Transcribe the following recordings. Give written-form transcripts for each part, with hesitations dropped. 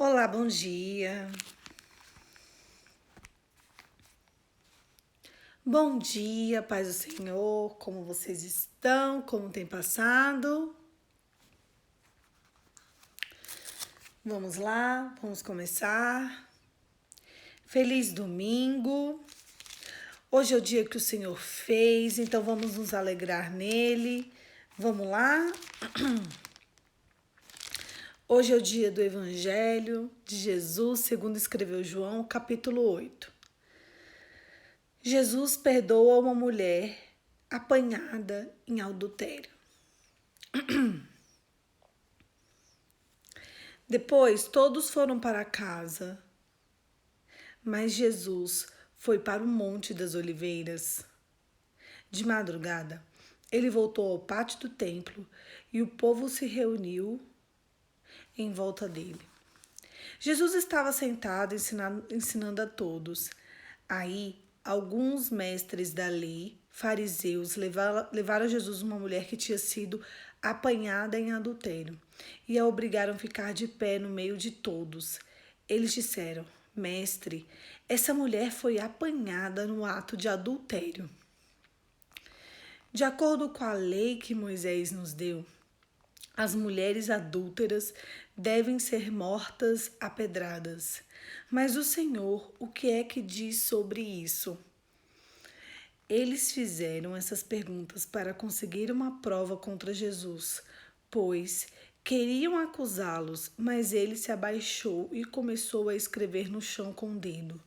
Olá, bom dia. Bom dia, paz do Senhor. Como vocês estão? Como tem passado? Vamos lá, vamos começar. Feliz domingo. Hoje é o dia que o Senhor fez, então vamos nos alegrar nele. Vamos lá? Hoje é o dia do Evangelho de Jesus, segundo escreveu João, capítulo 8. Jesus perdoa uma mulher apanhada em adultério. Depois todos foram para casa, mas Jesus foi para o Monte das Oliveiras. De madrugada, ele voltou ao pátio do templo e o povo se reuniu em volta dele. Jesus estava sentado ensinando a todos. Aí, alguns mestres da lei, fariseus, levaram a Jesus uma mulher que tinha sido apanhada em adultério e a obrigaram a ficar de pé no meio de todos. Eles disseram: Mestre, essa mulher foi apanhada no ato de adultério. De acordo com a lei que Moisés nos deu, as mulheres adúlteras devem ser mortas a pedradas. Mas o Senhor, o que é que diz sobre isso? Eles fizeram essas perguntas para conseguir uma prova contra Jesus, pois queriam acusá-los, mas ele se abaixou e começou a escrever no chão com o dedo.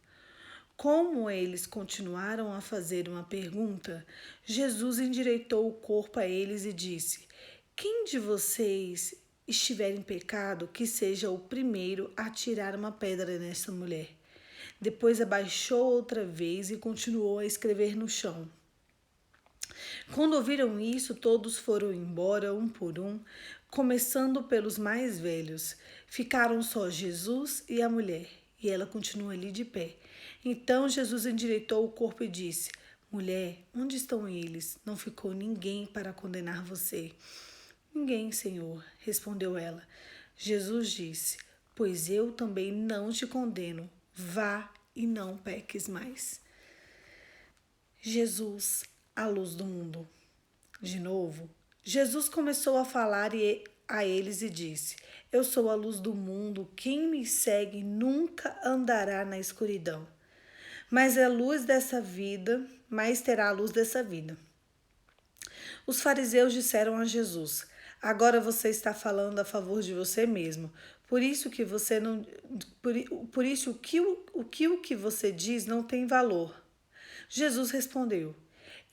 Como eles continuaram a fazer uma pergunta, Jesus endireitou o corpo a eles e disse: Quem de vocês estiver em pecado, que seja o primeiro a tirar uma pedra nessa mulher. Depois abaixou outra vez e continuou a escrever no chão. Quando ouviram isso, todos foram embora, um por um, começando pelos mais velhos. Ficaram só Jesus e a mulher, e ela continua ali de pé. Então Jesus endireitou o corpo e disse: Mulher, onde estão eles? Não ficou ninguém para condenar você. Ninguém, Senhor, respondeu ela. Jesus disse: Pois eu também não te condeno. Vá e não peques mais. Jesus, a luz do mundo. De novo, Jesus começou a falar a eles e disse: Eu sou a luz do mundo. Quem me segue nunca andará na escuridão, mas terá a luz dessa vida. Os fariseus disseram a Jesus: Agora você está falando a favor de você mesmo. Por isso que você não, por isso o que você diz não tem valor. Jesus respondeu: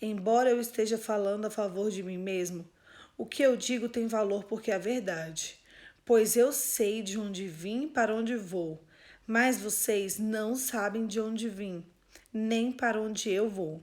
Embora eu esteja falando a favor de mim mesmo, o que eu digo tem valor porque é a verdade. Pois eu sei de onde vim e para onde vou, mas vocês não sabem de onde vim, nem para onde eu vou.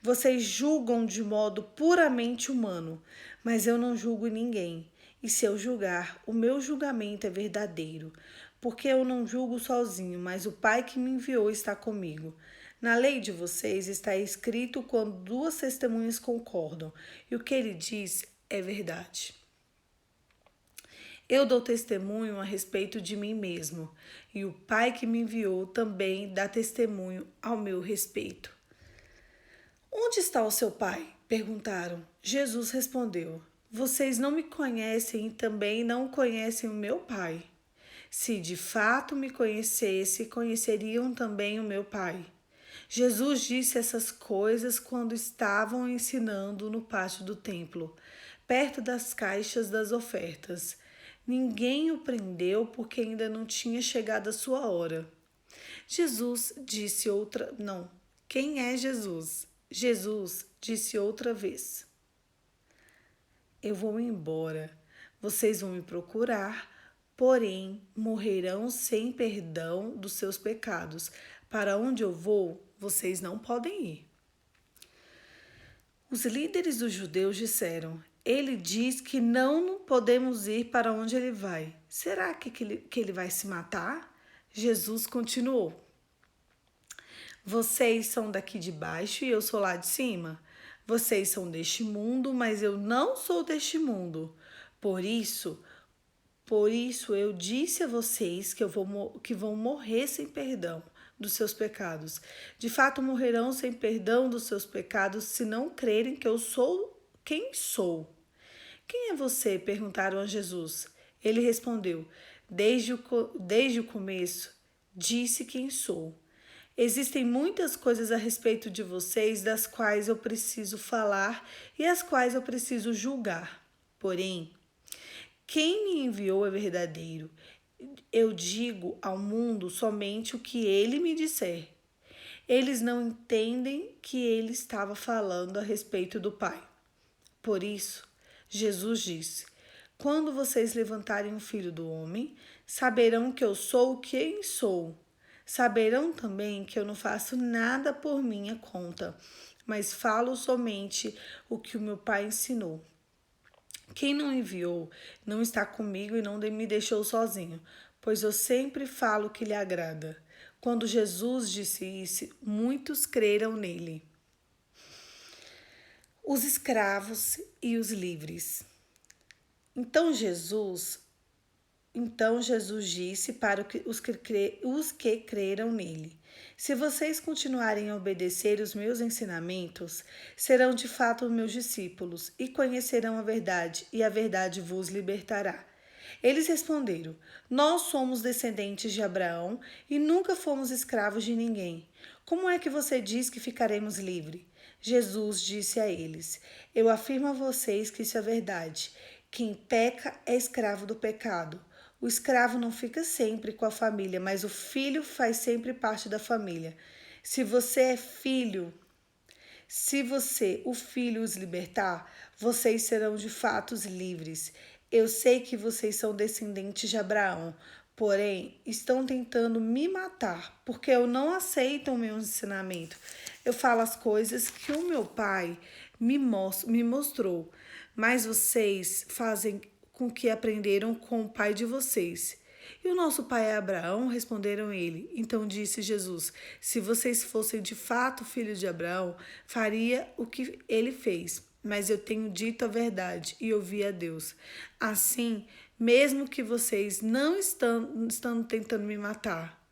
Vocês julgam de modo puramente humano, mas eu não julgo ninguém. E se eu julgar, o meu julgamento é verdadeiro, porque eu não julgo sozinho, mas o Pai que me enviou está comigo. Na lei de vocês está escrito quando duas testemunhas concordam, e o que ele diz é verdade. Eu dou testemunho a respeito de mim mesmo, e o Pai que me enviou também dá testemunho ao meu respeito. Onde está o seu pai? Perguntaram. Jesus respondeu: Vocês não me conhecem e também não conhecem o meu pai. Se de fato me conhecesse, conheceriam também o meu pai. Jesus disse essas coisas quando estavam ensinando no pátio do templo, perto das caixas das ofertas. Ninguém o prendeu porque ainda não tinha chegado a sua hora. Jesus disse outra. Não. Quem é Jesus? Jesus disse outra vez: Eu vou embora. Vocês vão me procurar, porém morrerão sem perdão dos seus pecados. Para onde eu vou, vocês não podem ir. Os líderes dos judeus disseram: Ele diz que não podemos ir para onde ele vai. Será que ele vai se matar? Jesus continuou: Vocês são daqui de baixo e eu sou lá de cima. Vocês são deste mundo, mas eu não sou deste mundo. Por isso, Por isso eu disse a vocês que vão morrer sem perdão dos seus pecados. De fato, morrerão sem perdão dos seus pecados se não crerem que eu sou quem sou. Quem é você? Perguntaram a Jesus. Ele respondeu: desde o começo, disse quem sou. Existem muitas coisas a respeito de vocês das quais eu preciso falar e as quais eu preciso julgar. Porém, quem me enviou é verdadeiro. Eu digo ao mundo somente o que ele me disser. Eles não entendem que ele estava falando a respeito do Pai. Por isso, Jesus disse: quando vocês levantarem o Filho do Homem, saberão que eu sou quem sou. Saberão também que eu não faço nada por minha conta, mas falo somente o que o meu Pai ensinou. Quem não enviou não está comigo e não me deixou sozinho, pois eu sempre falo o que lhe agrada. Quando Jesus disse isso, muitos creram nele. Os escravos e os livres. Então Jesus disse para os que creram nele: se vocês continuarem a obedecer os meus ensinamentos, serão de fato meus discípulos e conhecerão a verdade, e a verdade vos libertará. Eles responderam: nós somos descendentes de Abraão e nunca fomos escravos de ninguém. Como é que você diz que ficaremos livres? Jesus disse a eles: eu afirmo a vocês que isso é verdade. Quem peca é escravo do pecado. O escravo não fica sempre com a família, mas o filho faz sempre parte da família. Se o filho os libertar, vocês serão de fato livres. Eu sei que vocês são descendentes de Abraão, porém estão tentando me matar, porque eu não aceitam o meu ensinamento. Eu falo as coisas que o meu pai me mostrou, mas vocês fazem com que aprenderam com o pai de vocês. E o nosso pai é Abraão, responderam ele. Então disse Jesus: se vocês fossem de fato filhos de Abraão, faria o que ele fez. Mas eu tenho dito a verdade e ouvi a Deus. Assim, mesmo que vocês não estão tentando me matar,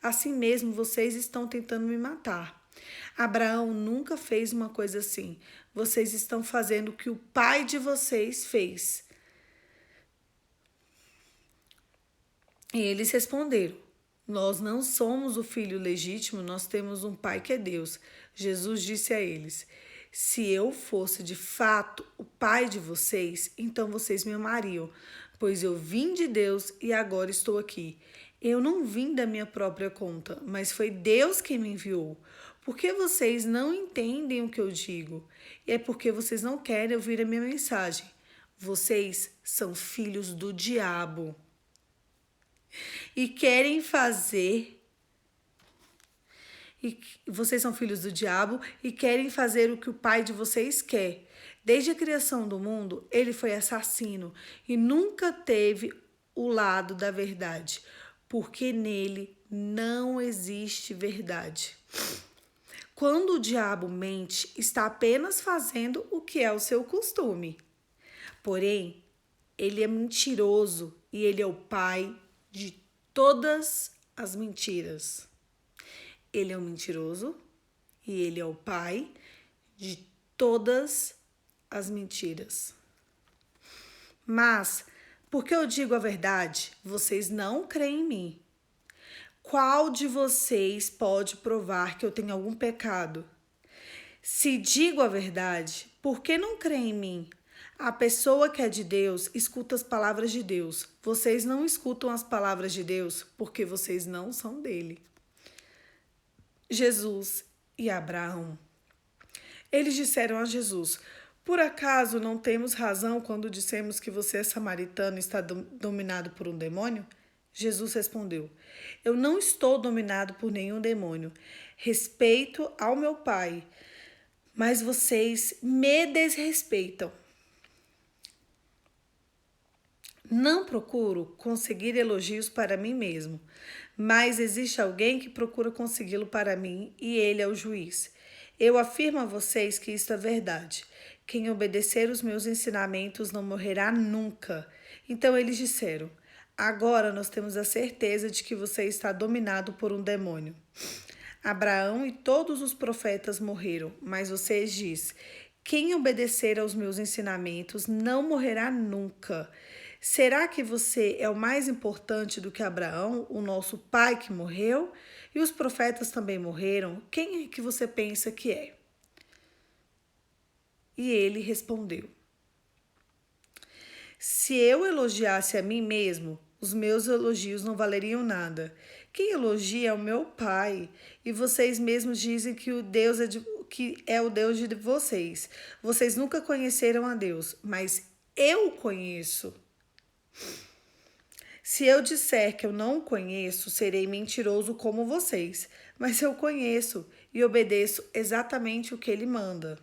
assim mesmo vocês estão tentando me matar. Abraão nunca fez uma coisa assim. Vocês estão fazendo o que o pai de vocês fez. E eles responderam: nós não somos o filho legítimo, nós temos um pai que é Deus. Jesus disse a eles: se eu fosse de fato o pai de vocês, então vocês me amariam, pois eu vim de Deus e agora estou aqui. Eu não vim da minha própria conta, mas foi Deus quem me enviou. Por que vocês não entendem o que eu digo? E é porque vocês não querem ouvir a minha mensagem. Vocês são filhos do diabo. Vocês são filhos do diabo e querem fazer o que o pai de vocês quer. Desde a criação do mundo, ele foi assassino e nunca teve o lado da verdade, porque nele não existe verdade. Quando o diabo mente, está apenas fazendo o que é o seu costume. Porém, ele é mentiroso e ele é o pai de todas as mentiras. Ele é um mentiroso e ele é o pai de todas as mentiras. Mas, porque eu digo a verdade, vocês não creem em mim. Qual de vocês pode provar que eu tenho algum pecado? Se digo a verdade, por que não creem em mim? A pessoa que é de Deus escuta as palavras de Deus. Vocês não escutam as palavras de Deus porque vocês não são dele. Jesus e Abraão. Eles disseram a Jesus: por acaso não temos razão quando dissemos que você é samaritano e está dominado por um demônio? Jesus respondeu: eu não estou dominado por nenhum demônio. Respeito ao meu Pai, mas vocês me desrespeitam. Não procuro conseguir elogios para mim mesmo, mas existe alguém que procura consegui-lo para mim e ele é o juiz. Eu afirmo a vocês que isto é verdade. Quem obedecer os meus ensinamentos não morrerá nunca. Então eles disseram: agora nós temos a certeza de que você está dominado por um demônio. Abraão e todos os profetas morreram, mas vocês diz: quem obedecer aos meus ensinamentos não morrerá nunca. Será que você é o mais importante do que Abraão, o nosso pai que morreu? E os profetas também morreram? Quem é que você pensa que é? E ele respondeu: se eu elogiasse a mim mesmo, os meus elogios não valeriam nada. Quem elogia é o meu Pai, e vocês mesmos dizem que que é o Deus de vocês. Vocês nunca conheceram a Deus, mas eu o conheço. Se eu disser que eu não o conheço, serei mentiroso como vocês, mas eu conheço e obedeço exatamente o que ele manda.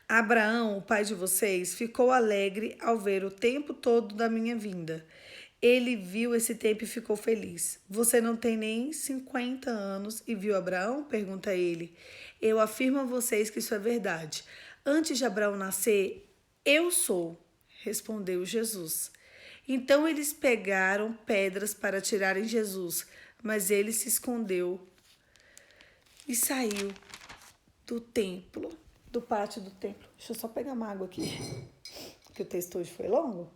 Abraão, o pai de vocês, ficou alegre ao ver o tempo todo da minha vinda. Ele viu esse tempo e ficou feliz. Você não tem nem 50 anos e viu Abraão? Pergunta ele. Eu afirmo a vocês que isso é verdade. Antes de Abraão nascer, eu sou, respondeu Jesus. Então eles pegaram pedras para tirarem Jesus, mas ele se escondeu e saiu do templo, do pátio do templo. Deixa eu só pegar uma água aqui, que o texto hoje foi longo.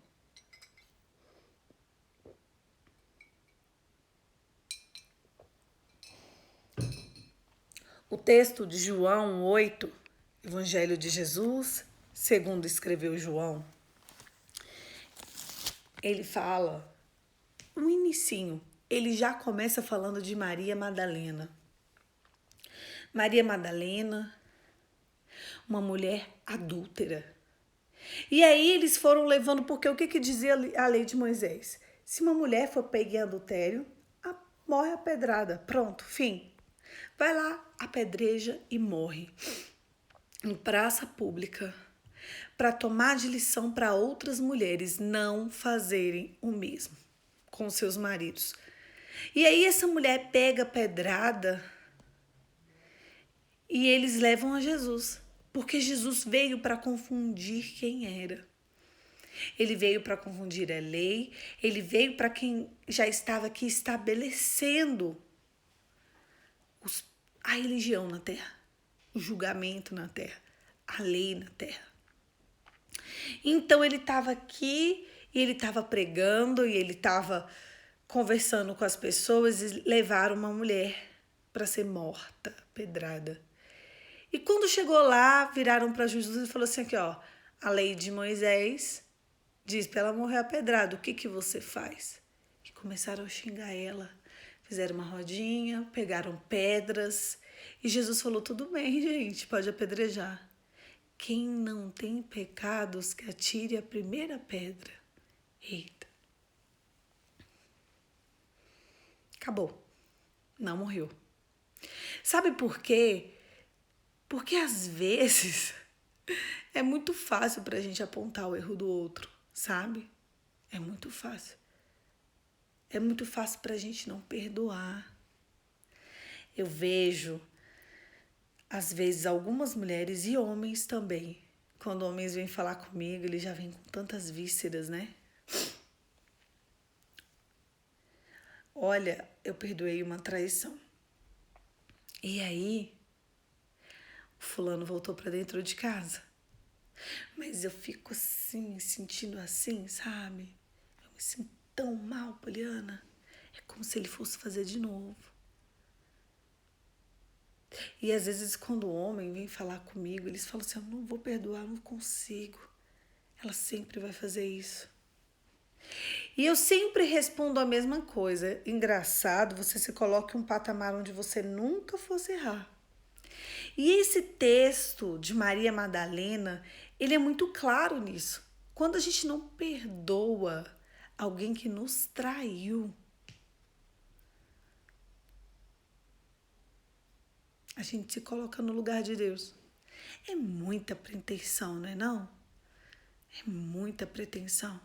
O texto de João 8, Evangelho de Jesus, segundo escreveu João, ele fala, um inicinho, ele já começa falando de Maria Madalena. Maria Madalena, uma mulher adúltera. E aí eles foram levando, porque o que dizia a lei de Moisés? Se uma mulher for pega em adultério, morre a pedrada. Pronto, fim. Vai lá, apedreja e morre. Em praça pública, para tomar de lição para outras mulheres não fazerem o mesmo com seus maridos. E aí essa mulher pega a pedrada e eles levam a Jesus, porque Jesus veio para confundir quem era. Ele veio para confundir a lei, ele veio para quem já estava aqui estabelecendo a religião na terra, o julgamento na terra, a lei na terra. Então ele estava aqui e ele estava pregando e ele estava conversando com as pessoas e levaram uma mulher para ser morta, pedrada. E quando chegou lá, viraram para Jesus e falou assim aqui, ó, a lei de Moisés diz para ela morrer apedrada, o que você faz? E começaram a xingar ela, fizeram uma rodinha, pegaram pedras e Jesus falou, tudo bem, gente, pode apedrejar. Quem não tem pecados que atire a primeira pedra. Eita. Acabou. Não morreu. Sabe por quê? Porque às vezes é muito fácil pra gente apontar o erro do outro, sabe? É muito fácil. É muito fácil pra gente não perdoar. Eu vejo, às vezes, algumas mulheres e homens também. Quando homens vêm falar comigo, eles já vêm com tantas vísceras, né? Olha, eu perdoei uma traição. E aí, o fulano voltou pra dentro de casa. Mas eu fico assim, sentindo assim, sabe? Eu me sinto tão mal, Poliana. É como se ele fosse fazer de novo. E às vezes quando o homem vem falar comigo, eles falam assim, eu não vou perdoar, eu não consigo. Ela sempre vai fazer isso. E eu sempre respondo a mesma coisa. Engraçado, você se coloca em um patamar onde você nunca fosse errar. E esse texto de Maria Madalena, ele é muito claro nisso. Quando a gente não perdoa alguém que nos traiu, a gente se coloca no lugar de Deus. É muita pretensão, não é não? É muita pretensão.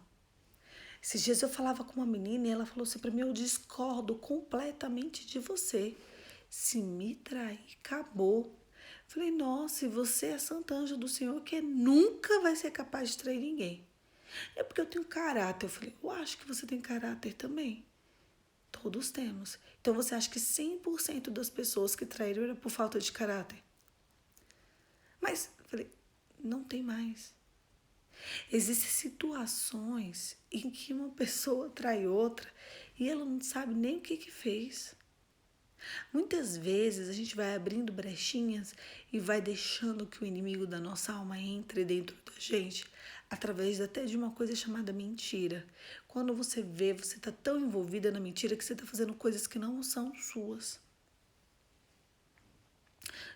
Esses dias eu falava com uma menina e ela falou assim pra mim, eu discordo completamente de você. Se me trair, acabou. Falei, nossa, e você é santo anjo do Senhor que nunca vai ser capaz de trair ninguém. É porque eu tenho caráter. Eu falei, eu acho que você tem caráter também. Todos temos. Então você acha que 100% das pessoas que traíram era por falta de caráter? Mas, eu falei, não tem mais. Existem situações em que uma pessoa trai outra e ela não sabe nem o que fez. Muitas vezes a gente vai abrindo brechinhas e vai deixando que o inimigo da nossa alma entre dentro da gente, através até de uma coisa chamada mentira. Quando você vê, você está tão envolvida na mentira que você está fazendo coisas que não são suas.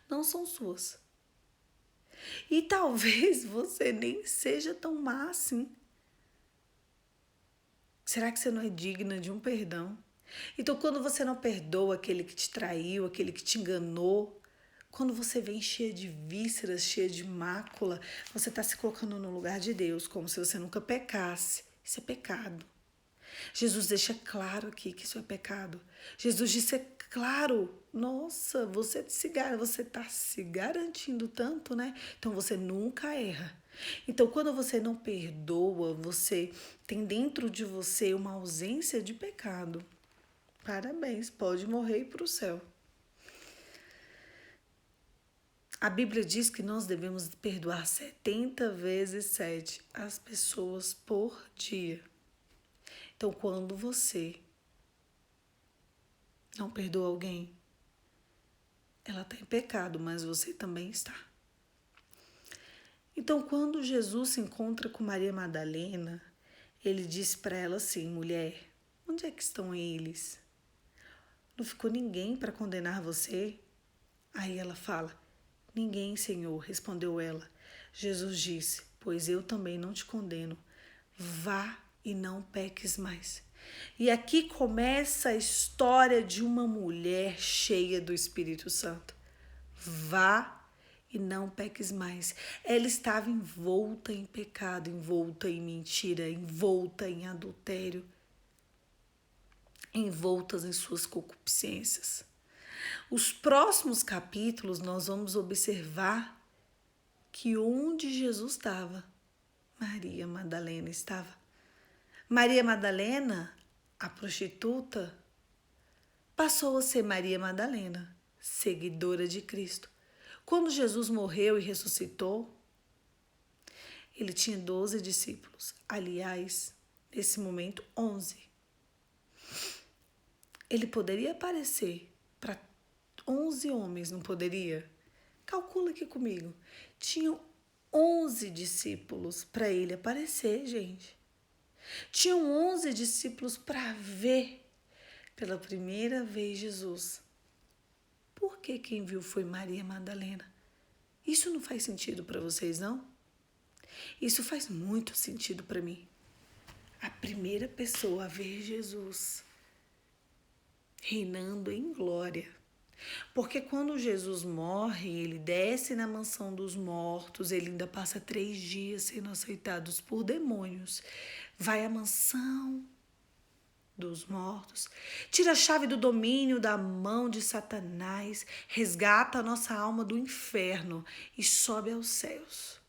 Não são suas. E talvez você nem seja tão má assim. Será que você não é digna de um perdão? Então, quando você não perdoa aquele que te traiu, aquele que te enganou, quando você vem cheia de vísceras, cheia de mácula, você está se colocando no lugar de Deus, como se você nunca pecasse. Isso é pecado. Jesus deixa claro aqui que isso é pecado. Jesus disse claro, nossa, você está se garantindo tanto, né? Então você nunca erra. Então, quando você não perdoa, você tem dentro de você uma ausência de pecado. Parabéns, pode morrer e ir para o céu. A Bíblia diz que nós devemos perdoar 70 vezes 7 as pessoas por dia. Então, quando você não perdoa alguém, ela está em pecado, mas você também está. Então, quando Jesus se encontra com Maria Madalena, ele diz para ela assim, mulher, onde é que estão eles? Não ficou ninguém para condenar você? Aí ela fala, ninguém, Senhor, respondeu ela. Jesus disse, pois eu também não te condeno. Vá e não peques mais. E aqui começa a história de uma mulher cheia do Espírito Santo. Vá e não peques mais. Ela estava envolta em pecado, envolta em mentira, envolta em adultério, envoltas em suas concupiscências. Os próximos capítulos nós vamos observar que onde Jesus estava, Maria Madalena estava. Maria Madalena, a prostituta, passou a ser Maria Madalena, seguidora de Cristo. Quando Jesus morreu e ressuscitou, ele tinha 12 discípulos. Aliás, nesse momento, 11. Ele poderia aparecer para 11 homens, não poderia? Calcula aqui comigo. Tinham 11 discípulos para ele aparecer, gente. Tinham 11 discípulos para ver pela primeira vez Jesus. Por que quem viu foi Maria Madalena? Isso não faz sentido para vocês, não? Isso faz muito sentido para mim. A primeira pessoa a ver Jesus reinando em glória. Porque quando Jesus morre, ele desce na mansão dos mortos, ele ainda passa 3 dias sendo aceitados por demônios. Vai à mansão dos mortos, tira a chave do domínio da mão de Satanás, resgata a nossa alma do inferno e sobe aos céus.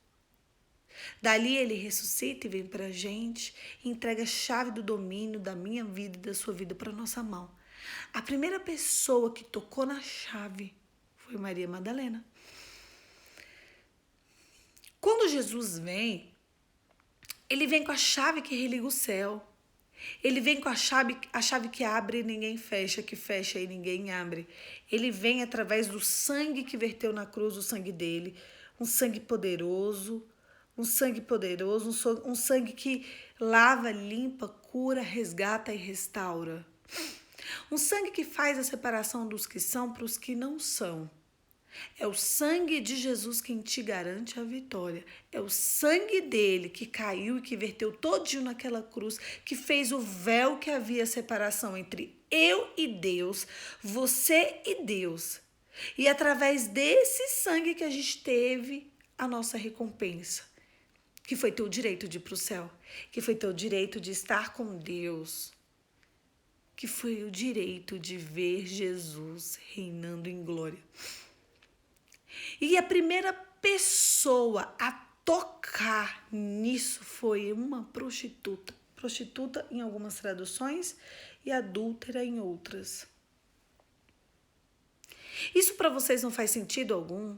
Dali ele ressuscita e vem para a gente e entrega a chave do domínio da minha vida e da sua vida para nossa mão. A primeira pessoa que tocou na chave foi Maria Madalena. Quando Jesus vem, ele vem com a chave que religa o céu. Ele vem com a chave que abre e ninguém fecha, que fecha e ninguém abre. Ele vem através do sangue que verteu na cruz, o sangue dele, um sangue poderoso, um sangue que lava, limpa, cura, resgata e restaura. Um sangue que faz a separação dos que são para os que não são. É o sangue de Jesus quem te garante a vitória. É o sangue dele que caiu e que verteu todinho naquela cruz, que fez o véu que havia separação entre eu e Deus, você e Deus. E através desse sangue que a gente teve a nossa recompensa, que foi ter o direito de ir para o céu, que foi ter o direito de estar com Deus, que foi o direito de ver Jesus reinando em glória. E a primeira pessoa a tocar nisso foi uma prostituta. Prostituta em algumas traduções e adúltera em outras. Isso para vocês não faz sentido algum?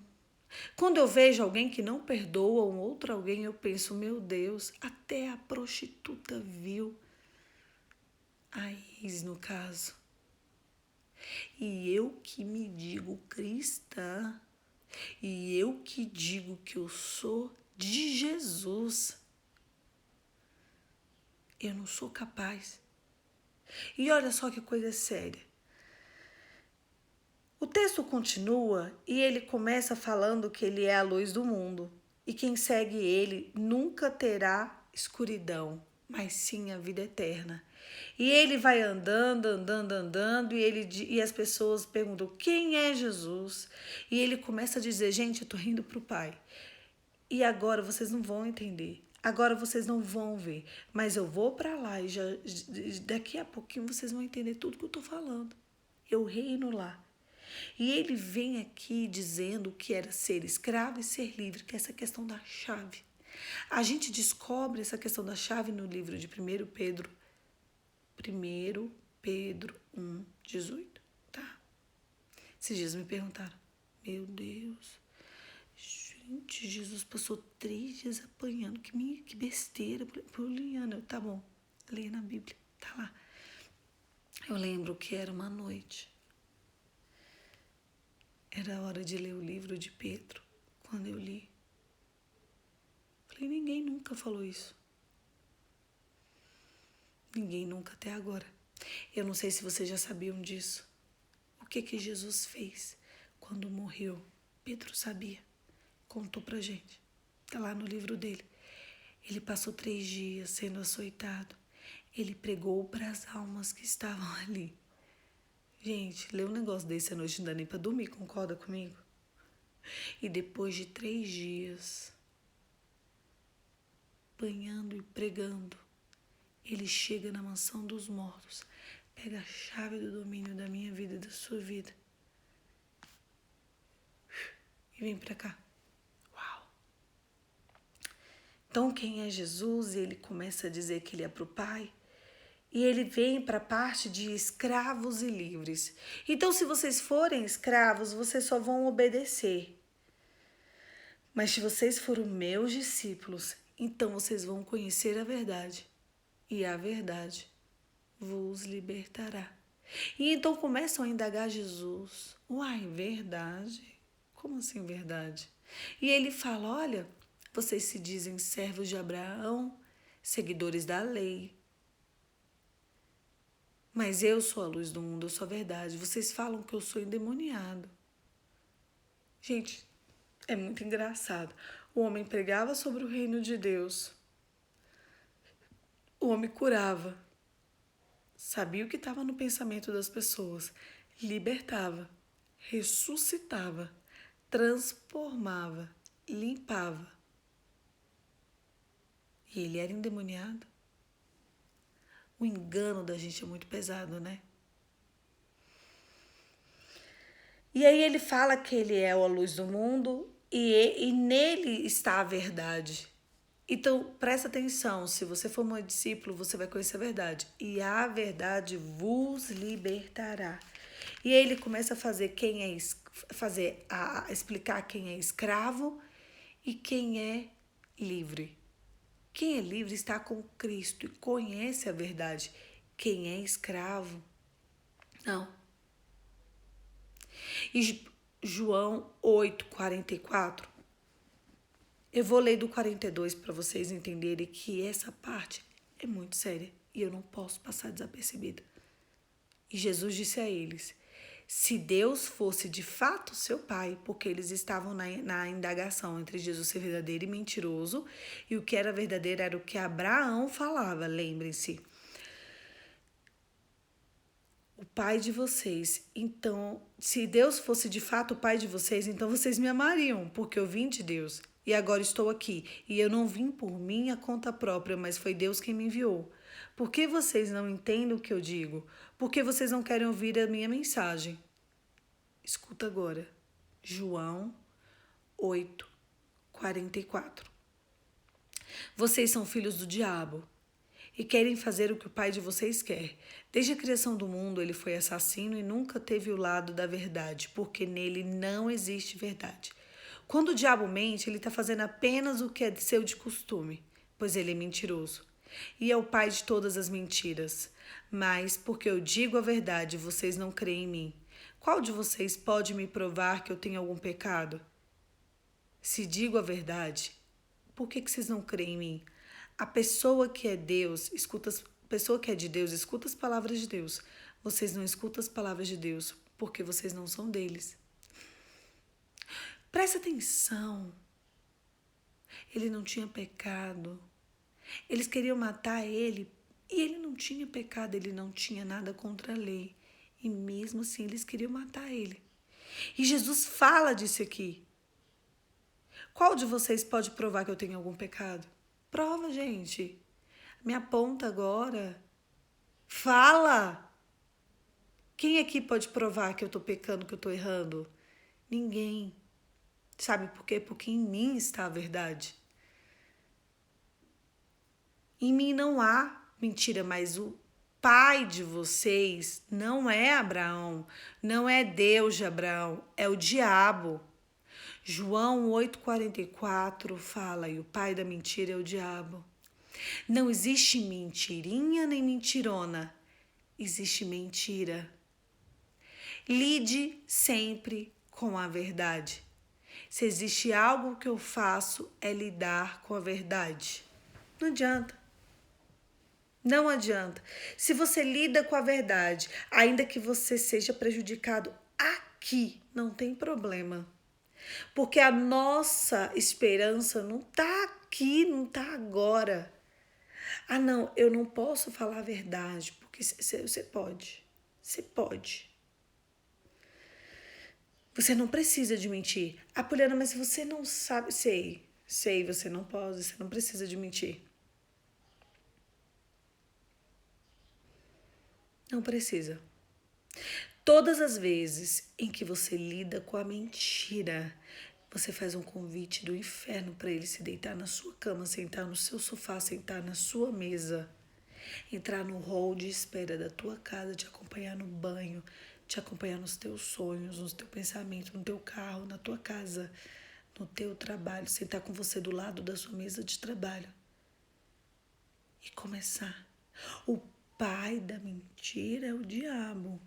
Quando eu vejo alguém que não perdoa um outro alguém, eu penso, meu Deus, até a prostituta viu. A ex, no caso. E eu que me digo cristã, e eu que digo que eu sou de Jesus, eu não sou capaz. E olha só que coisa séria. O texto continua e ele começa falando que ele é a luz do mundo. E quem segue ele nunca terá escuridão, mas sim a vida eterna. E ele vai andando, e as pessoas perguntam, quem é Jesus? E ele começa a dizer, gente, eu tô indo pro Pai. E agora vocês não vão entender. Agora vocês não vão ver. Mas eu vou para lá e daqui a pouquinho vocês vão entender tudo que eu tô falando. Eu reino lá. E ele vem aqui dizendo que era ser escravo e ser livre, que é essa questão da chave. A gente descobre essa questão da chave no livro de 1 Pedro 1 Pedro 1:18, tá? Esses dias me perguntaram, meu Deus, gente, Jesus passou 3 dias apanhando, que besteira, Poliana, eu, tá bom, leia na Bíblia, tá lá. Eu lembro que era uma noite, era hora de ler o livro de Pedro, quando eu li. Falei, ninguém nunca falou isso. Ninguém nunca até agora. Eu não sei se vocês já sabiam disso. O que Jesus fez quando morreu? Pedro sabia. Contou pra gente. Tá lá no livro dele. Ele passou 3 dias sendo açoitado. Ele pregou para as almas que estavam ali. Gente, ler um negócio desse à noite não dá nem pra dormir, concorda comigo? E depois de 3 dias, apanhando e pregando, ele chega na mansão dos mortos, pega a chave do domínio da minha vida e da sua vida e vem pra cá. Uau! Então quem é Jesus? Ele começa a dizer que ele é pro Pai. E ele vem para a parte de escravos e livres. Então, se vocês forem escravos, vocês só vão obedecer. Mas se vocês forem meus discípulos, então vocês vão conhecer a verdade. E a verdade vos libertará. E então começam a indagar Jesus. Uai, verdade? Como assim verdade? E ele fala, olha, vocês se dizem servos de Abraão, seguidores da lei. Mas eu sou a luz do mundo, eu sou a verdade. Vocês falam que eu sou endemoniado. Gente, é muito engraçado. O homem pregava sobre o reino de Deus. O homem curava. Sabia o que estava no pensamento das pessoas. Libertava. Ressuscitava. Transformava. Limpava. E ele era endemoniado. O engano da gente é muito pesado, né? E aí ele fala que ele é a luz do mundo e nele está a verdade. Então, presta atenção, se você for meu discípulo, você vai conhecer a verdade. E a verdade vos libertará. E aí ele começa a fazer explicar quem é escravo e quem é livre. Quem é livre está com Cristo e conhece a verdade. Quem é escravo, não. E João 8:44. Eu vou ler do 42 para vocês entenderem que essa parte é muito séria e eu não posso passar desapercebida. E Jesus disse a eles, se Deus fosse de fato seu pai, porque eles estavam na indagação entre Jesus ser verdadeiro e mentiroso, e o que era verdadeiro era o que Abraão falava, lembrem-se. O pai de vocês, então, se Deus fosse de fato o pai de vocês, então vocês me amariam, porque eu vim de Deus. E agora estou aqui, e eu não vim por minha conta própria, mas foi Deus quem me enviou. Por que vocês não entendem o que eu digo? Por que vocês não querem ouvir a minha mensagem? Escuta agora. João 8:44. Vocês são filhos do diabo e querem fazer o que o pai de vocês quer. Desde a criação do mundo, ele foi assassino e nunca teve o lado da verdade, porque nele não existe verdade. Quando o diabo mente, ele está fazendo apenas o que é seu de costume, pois ele é mentiroso. E é o pai de todas as mentiras. Mas, porque eu digo a verdade, vocês não creem em mim. Qual de vocês pode me provar que eu tenho algum pecado? Se digo a verdade, por que vocês não creem em mim? A pessoa que é Deus, pessoa que é de Deus, escuta as palavras de Deus. Vocês não escutam as palavras de Deus, porque vocês não são deles. Presta atenção. Ele não tinha pecado. Eles queriam matar ele e ele não tinha pecado, ele não tinha nada contra a lei. E mesmo assim eles queriam matar ele. E Jesus fala disso aqui. Qual de vocês pode provar que eu tenho algum pecado? Prova, gente. Me aponta agora. Fala! Quem aqui pode provar que eu tô pecando, que eu tô errando? Ninguém. Sabe por quê? Porque em mim está a verdade. Em mim não há mentira, mas o pai de vocês não é Abraão, não é Deus de Abraão, é o diabo. João 8,44 fala, e o pai da mentira é o diabo. Não existe mentirinha nem mentirona, existe mentira. Lide sempre com a verdade. Se existe algo que eu faço é lidar com a verdade. Não adianta. Não adianta. Se você lida com a verdade, ainda que você seja prejudicado aqui, não tem problema. Porque a nossa esperança não está aqui, não está agora. Ah, não, eu não posso falar a verdade, porque você pode. Você pode. Você não precisa de mentir. Ah, Poliana, mas você não sabe. Sei, você não pode, você não precisa de mentir. Não precisa. Todas as vezes em que você lida com a mentira, você faz um convite do inferno para ele se deitar na sua cama, sentar no seu sofá, sentar na sua mesa, entrar no hall de espera da tua casa, te acompanhar no banho, te acompanhar nos teus sonhos, no teu pensamento, no teu carro, na tua casa, no teu trabalho, sentar com você do lado da sua mesa de trabalho e começar. O pai da mentira é o diabo.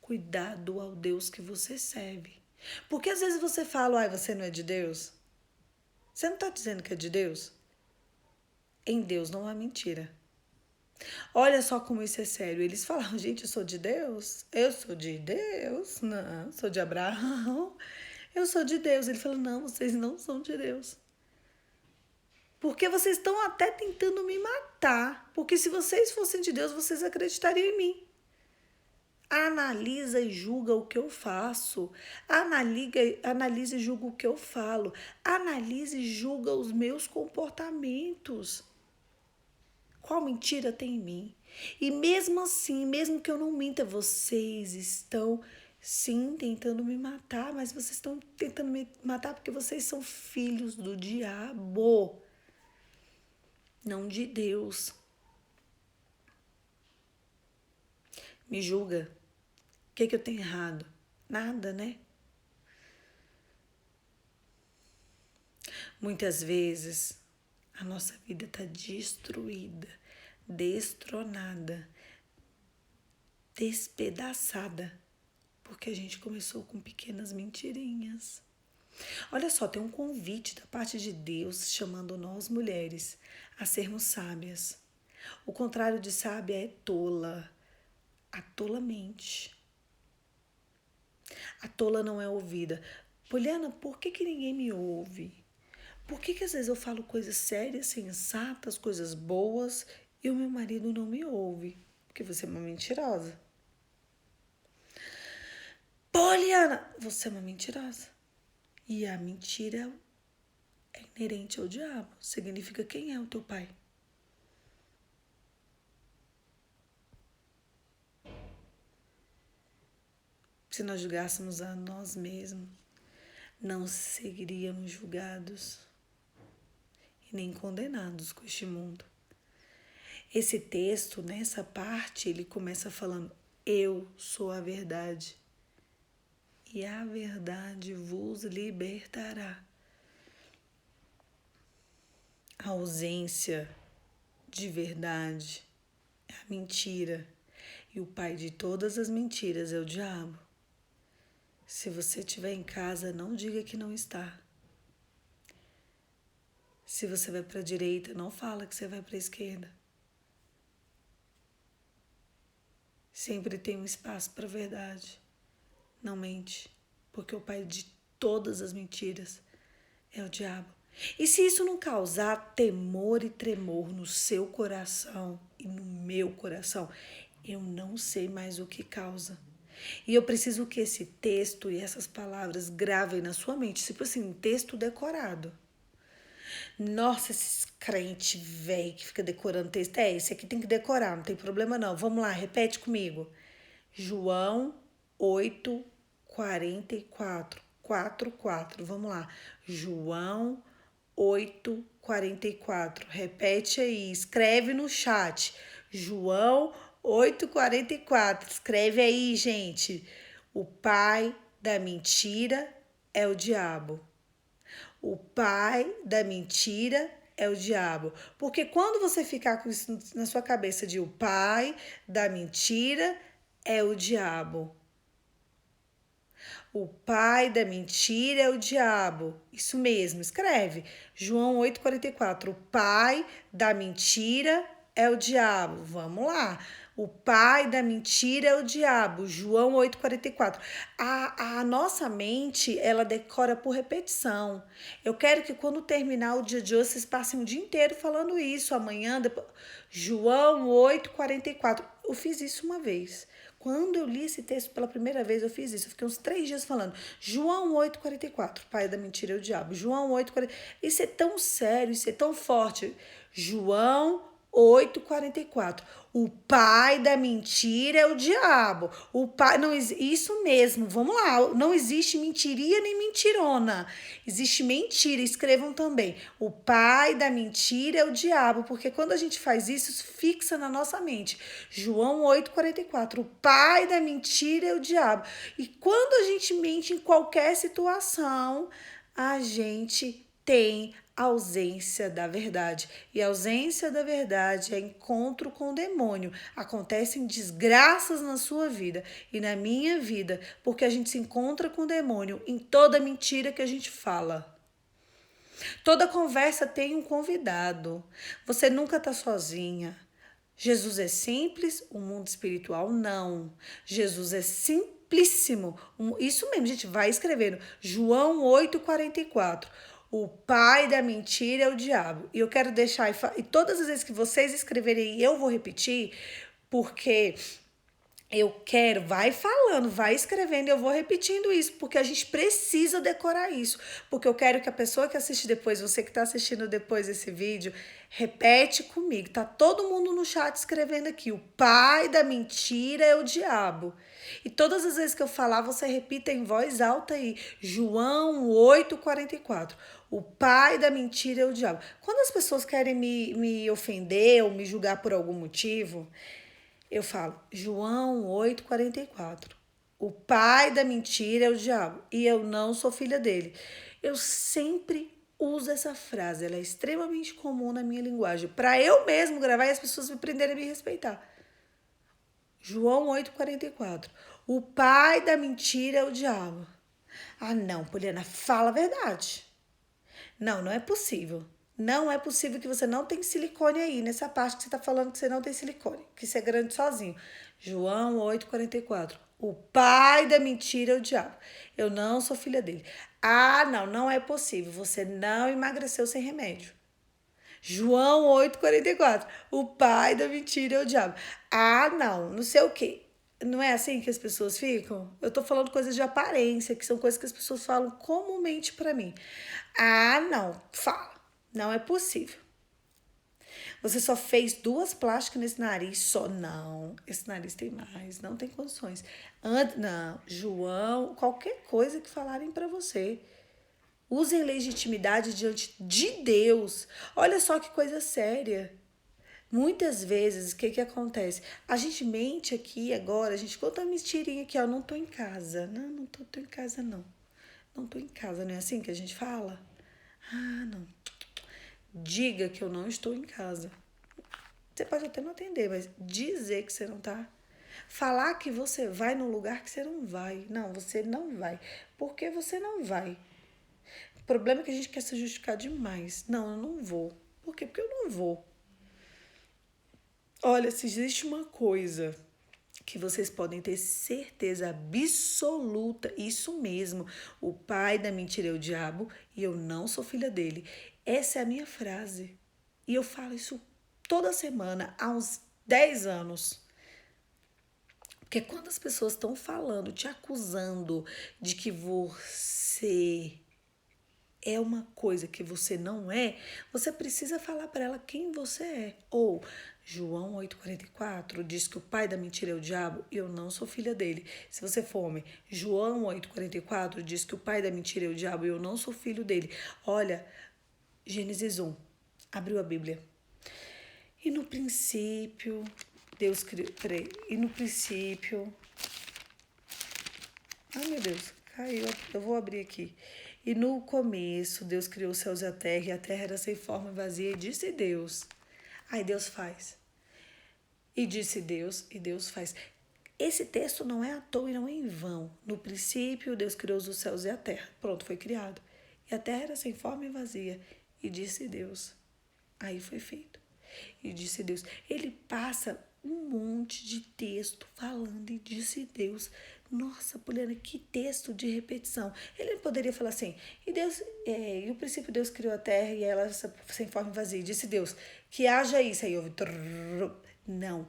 Cuidado ao Deus que você serve. Porque às vezes você fala, ai, você não é de Deus. Você não está dizendo que é de Deus? Em Deus não há mentira. Olha só como isso é sério. Eles falam, gente, eu sou de Deus? Eu sou de Deus? Não, sou de Abraão. Eu sou de Deus. Ele falou, não, vocês não são de Deus. Porque vocês estão até tentando me matar. Porque se vocês fossem de Deus, vocês acreditariam em mim. Analisa e julga o que eu faço. Analisa e julga o que eu falo. Analisa e julga os meus comportamentos. Qual mentira tem em mim? E mesmo assim, mesmo que eu não minta, vocês estão sim tentando me matar, mas vocês estão tentando me matar porque vocês são filhos do diabo, não de Deus. Me julga. O que eu tenho errado? Nada, né? Muitas vezes a nossa vida está destruída, destronada, despedaçada, porque a gente começou com pequenas mentirinhas. Olha só, tem um convite da parte de Deus chamando nós mulheres a sermos sábias. O contrário de sábia é tola, a tola mente. A tola não é ouvida. Poliana, por que ninguém me ouve? Por que às vezes eu falo coisas sérias, sensatas, coisas boas e o meu marido não me ouve? Porque você é uma mentirosa. Poliana, você é uma mentirosa. E a mentira é inerente ao diabo. Significa quem é o teu pai. Se nós julgássemos a nós mesmos, não seguiríamos julgados. e nem condenados com este mundo. Esse texto, nessa parte, ele começa falando: eu sou a verdade, e a verdade vos libertará. A ausência de verdade é a mentira, e o pai de todas as mentiras é o diabo. Se você estiver em casa, não diga que não está. Se você vai para a direita, não fala que você vai para a esquerda. Sempre tem um espaço para a verdade. Não mente, porque o pai de todas as mentiras é o diabo. E se isso não causar temor e tremor no seu coração e no meu coração, eu não sei mais o que causa. E eu preciso que esse texto e essas palavras gravem na sua mente, tipo assim, um texto decorado. Nossa, esses crentes velho que fica decorando texto. Esse aqui tem que decorar, não tem problema não. Vamos lá, repete comigo. João 8, 44. 4. Vamos lá. João 8, 44. Repete aí, escreve no chat. João 8, 44. Escreve aí, gente. O pai da mentira é o diabo. O pai da mentira é o diabo. Porque quando você ficar com isso na sua cabeça de o pai da mentira é o diabo. O pai da mentira é o diabo. Isso mesmo, escreve. João 8,44. O pai da mentira é o diabo. Vamos lá. O pai da mentira é o diabo. João 8,44. A nossa mente, ela decora por repetição. Eu quero que quando terminar o dia de hoje, vocês passem o dia inteiro falando isso. Amanhã, depois. João 8,44. Eu fiz isso uma vez. Quando eu li esse texto pela primeira vez, eu fiz isso. Eu fiquei uns 3 dias falando. João 8,44. Pai da mentira é o diabo. João 8,44. Isso é tão sério, isso é tão forte. João 8,44. O pai da mentira é o diabo. O pai, não, isso mesmo, vamos lá. Não existe mentiria nem mentirona. Existe mentira, escrevam também. O pai da mentira é o diabo, porque quando a gente faz isso, isso fixa na nossa mente. João 8,44. O pai da mentira é o diabo. E quando a gente mente em qualquer situação, a gente tem ausência da verdade. E a ausência da verdade é encontro com o demônio. Acontecem desgraças na sua vida e na minha vida, porque a gente se encontra com o demônio em toda mentira que a gente fala. Toda conversa tem um convidado. Você nunca está sozinha. Jesus é simples, o mundo espiritual não. Jesus é simplíssimo. Isso mesmo, gente, vai escrevendo. João 8,44. O pai da mentira é o diabo. E eu quero deixar, e todas as vezes que vocês escreverem, eu vou repetir, porque eu quero, vai falando, vai escrevendo, eu vou repetindo isso, porque a gente precisa decorar isso. Porque eu quero que a pessoa que assiste depois, você que está assistindo depois desse vídeo, repete comigo. Tá todo mundo no chat escrevendo aqui. O pai da mentira é o diabo. E todas as vezes que eu falar, você repita em voz alta aí. João 8,44. O pai da mentira é o diabo. Quando as pessoas querem me ofender ou me julgar por algum motivo, eu falo, João 8,44. O pai da mentira é o diabo e eu não sou filha dele. Eu sempre uso essa frase, ela é extremamente comum na minha linguagem, para eu mesmo gravar e as pessoas me aprenderem a me respeitar. João 8,44. O pai da mentira é o diabo. Ah, não, Poliana, fala a verdade. Não, não é possível. Não é possível que você não tenha silicone aí, nessa parte que você está falando que você não tem silicone, que você é grande sozinho. João 8,44. O pai da mentira é o diabo. Eu não sou filha dele. Ah, não, não é possível. Você não emagreceu sem remédio. João 8,44. O pai da mentira é o diabo. Ah, não, não sei o quê. Não é assim que as pessoas ficam? Eu tô falando coisas de aparência, que são coisas que as pessoas falam comumente pra mim. Ah, não, fala. Não é possível. Você só fez 2 plásticas nesse nariz só. Não, esse nariz tem mais, não tem condições. Não, João, qualquer coisa que falarem pra você. Usem legitimidade diante de Deus. Olha só que coisa séria. Muitas vezes, o que que acontece? A gente mente aqui agora, a gente conta uma mentirinha aqui, ó, não tô em casa. Não, tô em casa, não. Não tô em casa, não é assim que a gente fala? Ah, não. Diga que eu não estou em casa. Você pode até não atender, mas dizer que você não tá. Falar que você vai num lugar que você não vai. Não, você não vai. Por que você não vai? O problema é que a gente quer se justificar demais. Não, eu não vou. Por quê? Porque eu não vou. Olha, se existe uma coisa que vocês podem ter certeza absoluta, isso mesmo, o pai da mentira é o diabo e eu não sou filha dele. Essa é a minha frase. E eu falo isso toda semana, há uns 10 anos. Porque quando as pessoas estão falando, te acusando de que você é uma coisa que você não é, você precisa falar para ela quem você é. Ou João 8,44 diz que o pai da mentira é o diabo e eu não sou filha dele. Se você for homem, João 8,44 diz que o pai da mentira é o diabo e eu não sou filho dele. Olha, Gênesis 1, abriu a Bíblia. E no princípio, Deus criou. Peraí, e no princípio. Ai, meu Deus, caiu. Eu vou abrir aqui. E no começo, Deus criou os céus e a terra era sem forma e vazia, e disse Deus. Aí Deus faz. E disse Deus, e Deus faz. Esse texto não é à toa e não é em vão. No princípio, Deus criou os céus e a terra. Pronto, foi criado. E a terra era sem forma e vazia. E disse Deus. Aí foi feito. E disse Deus. Ele passa um monte de texto falando e disse Deus. Nossa, Poliana, que texto de repetição. Ele poderia falar assim, e Deus, e o princípio Deus criou a terra e ela sem forma e vazia. E disse Deus, que haja isso. Aí houve. Não,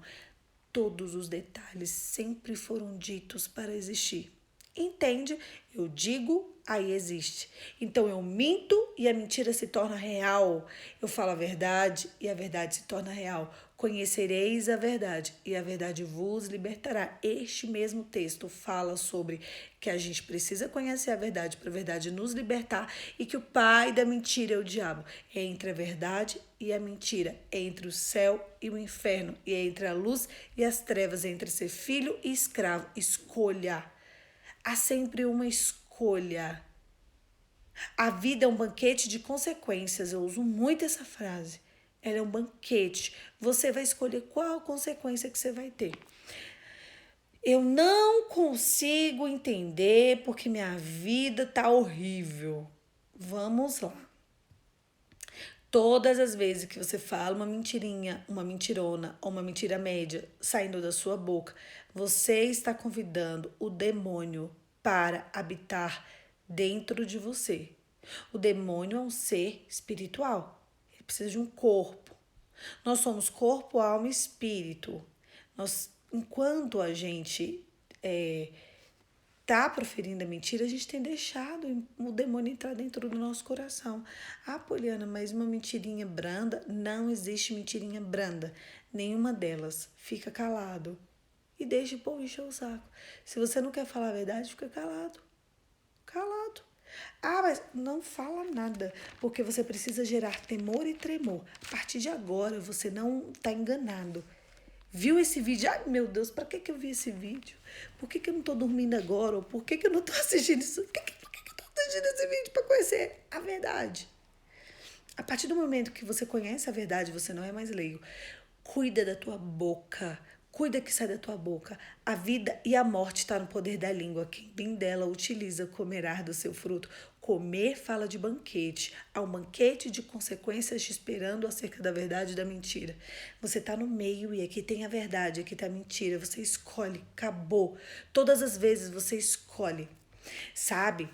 todos os detalhes sempre foram ditos para existir. Entende? Eu digo, aí existe. Então eu minto e a mentira se torna real. Eu falo a verdade e a verdade se torna real. Conhecereis a verdade e a verdade vos libertará. Este mesmo texto fala sobre que a gente precisa conhecer a verdade para a verdade nos libertar e que o pai da mentira é o diabo. É entre a verdade e a mentira, é entre o céu e o inferno, e é entre a luz e as trevas, é entre ser filho e escravo. Escolha. Há sempre uma escolha. A vida é um banquete de consequências. Eu uso muito essa frase. Ela é um banquete. Você vai escolher qual consequência que você vai ter. Eu não consigo entender porque minha vida tá horrível. Vamos lá. Todas as vezes que você fala uma mentirinha, uma mentirona ou uma mentira média saindo da sua boca, você está convidando o demônio para habitar dentro de você. O demônio é um ser espiritual. Ele precisa de um corpo. Nós somos corpo, alma e espírito. Enquanto a gente tá proferindo a mentira, a gente tem deixado o demônio entrar dentro do nosso coração. Ah, Poliana, mas uma mentirinha branda? Não existe mentirinha branda. Nenhuma delas. Fica calado. E deixa o povo encher o saco. Se você não quer falar a verdade, fica calado. Calado. Ah, mas não fala nada, porque você precisa gerar temor e tremor. A partir de agora, você não está enganado. Viu esse vídeo? Ai, meu Deus, para que eu vi esse vídeo? Por que eu não tô dormindo agora? Ou por que eu não tô assistindo isso? Por que eu tô assistindo esse vídeo para conhecer a verdade? A partir do momento que você conhece a verdade, você não é mais leigo. Cuida da tua boca. Cuida que sai da tua boca. A vida e a morte está no poder da língua. Quem bem dela utiliza, comerá do seu fruto. Comer fala de banquete. Há um banquete de consequências te esperando acerca da verdade e da mentira. Você está no meio e aqui tem a verdade, aqui está a mentira. Você escolhe. Acabou. Todas as vezes você escolhe. Sabe?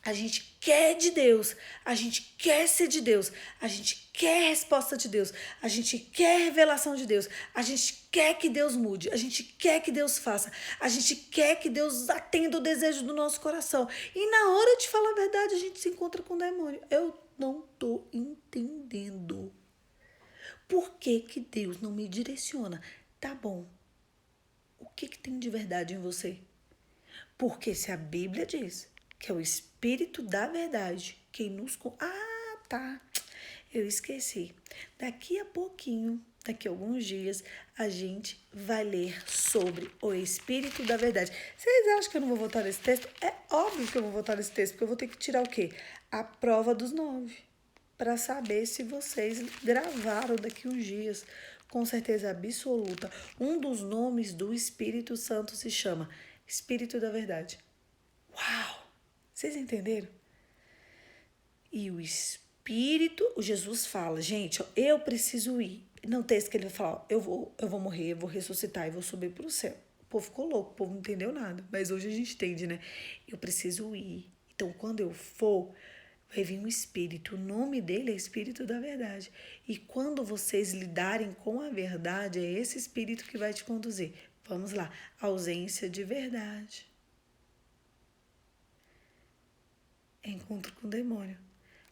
A gente quer de Deus, a gente quer ser de Deus, a gente quer resposta de Deus, a gente quer revelação de Deus, a gente quer que Deus mude, a gente quer que Deus faça, a gente quer que Deus atenda o desejo do nosso coração. E na hora de falar a verdade, a gente se encontra com o demônio. Eu não tô entendendo. Por que que Deus não me direciona? Tá bom. O que tem de verdade em você? Porque se a Bíblia diz que é o Espírito da verdade quem nos... Ah, tá. Eu esqueci. Daqui a pouquinho, daqui a alguns dias, a gente vai ler sobre o Espírito da Verdade. Vocês acham que eu não vou voltar nesse texto? É óbvio que eu vou voltar nesse texto, porque eu vou ter que tirar o quê? A prova dos 9. Para saber se vocês gravaram daqui uns dias. Com certeza absoluta. Um dos nomes do Espírito Santo se chama Espírito da Verdade. Uau! Vocês entenderam? E o Espírito, o Jesus fala, gente, eu preciso ir. Não tem esse que ele vai falar, eu vou morrer, eu vou ressuscitar e vou subir para o céu. O povo ficou louco, o povo não entendeu nada. Mas hoje a gente entende, né? Eu preciso ir. Então, quando eu for, vai vir um Espírito. O nome dele é Espírito da Verdade. E quando vocês lidarem com a verdade, é esse Espírito que vai te conduzir. Vamos lá. Ausência de verdade. Encontro com o demônio.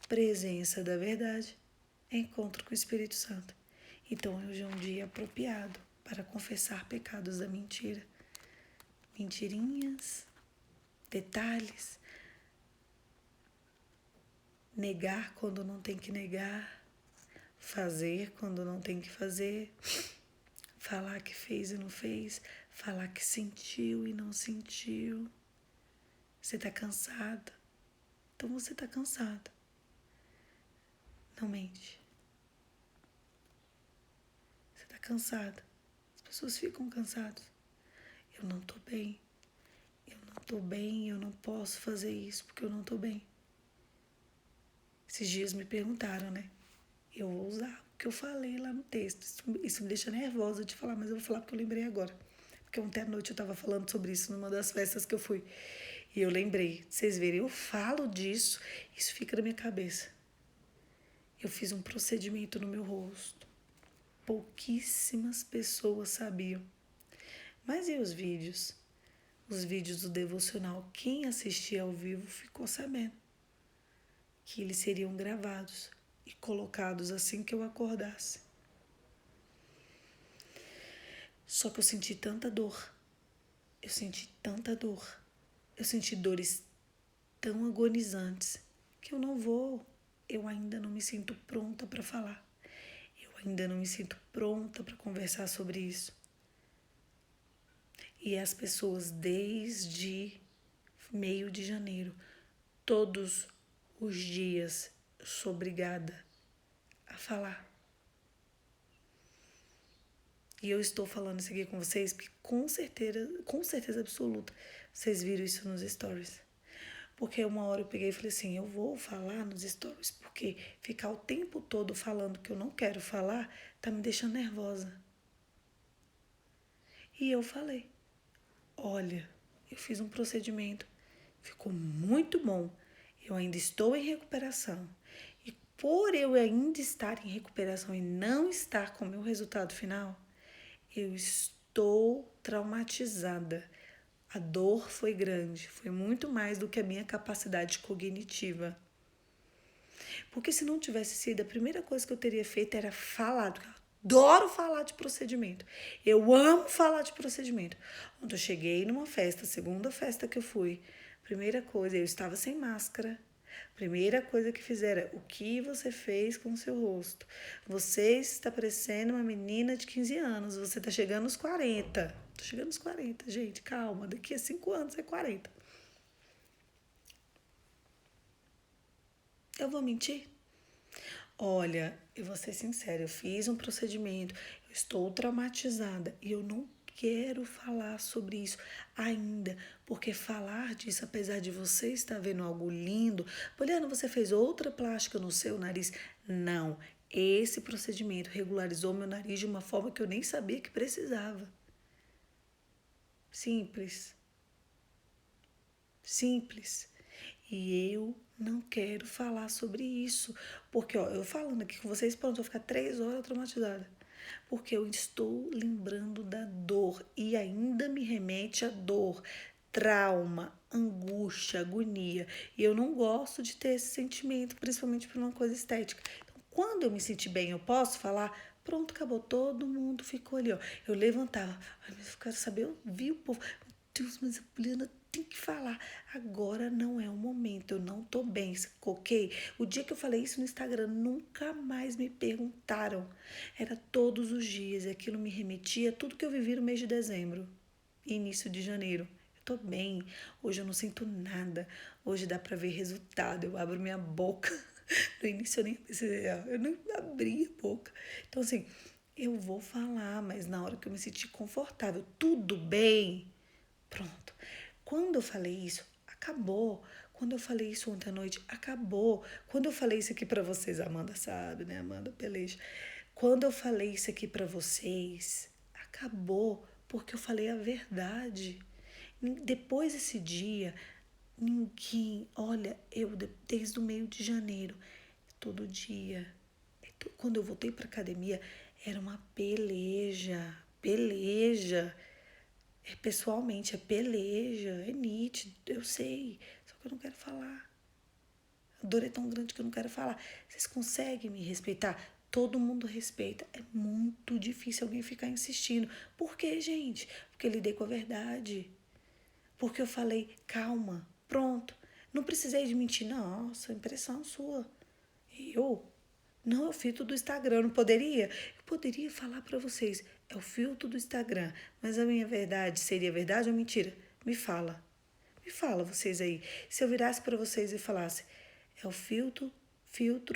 Presença da verdade. Encontro com o Espírito Santo. Então, hoje é um dia apropriado para confessar pecados da mentira. Mentirinhas, detalhes, negar quando não tem que negar, fazer quando não tem que fazer, falar que fez e não fez, falar que sentiu e não sentiu. Você está cansada? Então você está cansada. Não mente. Você está cansada. As pessoas ficam cansadas. Eu não tô bem. Eu não tô bem, eu não posso fazer isso porque eu não tô bem. Esses dias me perguntaram, né? Eu vou usar o que eu falei lá no texto. Isso me deixa nervosa de falar, mas eu vou falar porque eu lembrei agora. Porque ontem à noite eu estava falando sobre isso numa das festas que eu fui. E eu lembrei. Vocês verem, eu falo disso, isso fica na minha cabeça. Eu fiz um procedimento no meu rosto. Pouquíssimas pessoas sabiam. Mas e os vídeos? Os vídeos do devocional, quem assistia ao vivo ficou sabendo que eles seriam gravados e colocados assim que eu acordasse. Só que eu senti tanta dor. Eu senti tanta dor. Eu senti dores tão agonizantes que eu ainda não me sinto pronta para falar. Eu ainda não me sinto pronta para conversar sobre isso. E as pessoas desde meio de janeiro, todos os dias, eu sou obrigada a falar. E eu estou falando isso aqui com vocês porque com certeza absoluta, vocês viram isso nos stories. Porque uma hora eu peguei e falei assim, eu vou falar nos stories, porque ficar o tempo todo falando que eu não quero falar tá me deixando nervosa. E eu falei, olha, eu fiz um procedimento, ficou muito bom, eu ainda estou em recuperação. E por eu ainda estar em recuperação e não estar com o meu resultado final, eu estou traumatizada. A dor foi grande, foi muito mais do que a minha capacidade cognitiva. Porque se não tivesse sido, a primeira coisa que eu teria feito era falar. Eu adoro falar de procedimento. Eu amo falar de procedimento. Quando eu cheguei numa festa, segunda festa que eu fui, primeira coisa, eu estava sem máscara. Primeira coisa que fizeram, o que você fez com o seu rosto? Você está parecendo uma menina de 15 anos, você está chegando aos 40. Tô chegando aos 40, gente, calma, daqui a 5 anos é 40. Eu vou mentir? Olha, eu vou ser sincera, eu fiz um procedimento, eu estou traumatizada e eu não quero falar sobre isso ainda, porque falar disso, apesar de você estar vendo algo lindo, Poliana, você fez outra plástica no seu nariz? Não, esse procedimento regularizou meu nariz de uma forma que eu nem sabia que precisava. Simples. Simples. E eu não quero falar sobre isso. Porque, ó, eu falando aqui com vocês, pronto, eu vou ficar 3 horas traumatizada. Porque eu estou lembrando da dor e ainda me remete à dor, trauma, angústia, agonia. E eu não gosto de ter esse sentimento, principalmente por uma coisa estética. Então, quando eu me sentir bem, eu posso falar, pronto, acabou, todo mundo ficou ali, ó. Eu levantava, ai, mas eu quero saber, eu vi o povo, meu Deus, mas a Poliana tenho que falar. Agora não é o momento, eu não tô bem, ok? O dia que eu falei isso no Instagram, nunca mais me perguntaram. Era todos os dias, e aquilo me remetia a tudo que eu vivi no mês de dezembro e início de janeiro. Eu tô bem, hoje eu não sinto nada, hoje dá pra ver resultado, eu abro minha boca. No início eu nem abria a boca. Então, assim, eu vou falar, mas na hora que eu me sentir confortável, tudo bem, pronto. Quando eu falei isso, acabou. Quando eu falei isso ontem à noite, acabou. Quando eu falei isso aqui pra vocês, a Amanda sabe, né? Amanda Peleja. Quando eu falei isso aqui pra vocês, acabou, porque eu falei a verdade. Depois desse dia, ninguém, olha, desde o meio de janeiro, todo dia, quando eu voltei pra academia, era uma peleja. Pessoalmente, é peleja, é nítido, eu sei, só que eu não quero falar. A dor é tão grande que eu não quero falar. Vocês conseguem me respeitar? Todo mundo respeita. É muito difícil alguém ficar insistindo. Por quê, gente? Porque eu lidei com a verdade. Porque eu falei, calma, pronto. Não precisei de mentir. Nossa, impressão sua. Eu? Não é o filtro do Instagram, não poderia? Eu poderia falar para vocês, é o filtro do Instagram, mas a minha verdade seria verdade ou mentira? Me fala. Me fala vocês aí. Se eu virasse para vocês e falasse, é o filtro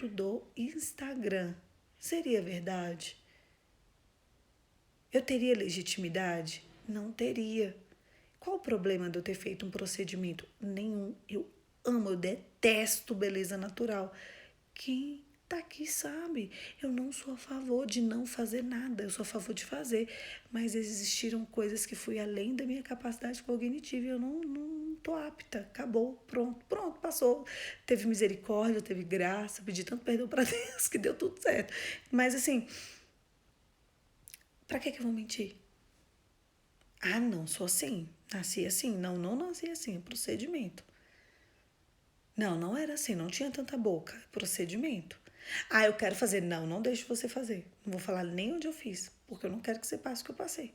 do Instagram, seria verdade? Eu teria legitimidade? Não teria. Qual o problema de eu ter feito um procedimento? Nenhum. Eu amo, eu detesto beleza natural. Quem tá aqui sabe, eu não sou a favor de não fazer nada, eu sou a favor de fazer. Mas existiram coisas que fui além da minha capacidade cognitiva e eu não tô apta. Acabou, pronto, passou. Teve misericórdia, teve graça, pedi tanto perdão para Deus que deu tudo certo. Mas assim, pra que eu vou mentir? Ah, não, sou assim, nasci assim. Não nasci assim, é procedimento. Não era assim, não tinha tanta boca, é procedimento. Ah, eu quero fazer. Não deixo você fazer. Não vou falar nem onde eu fiz, porque eu não quero que você passe o que eu passei.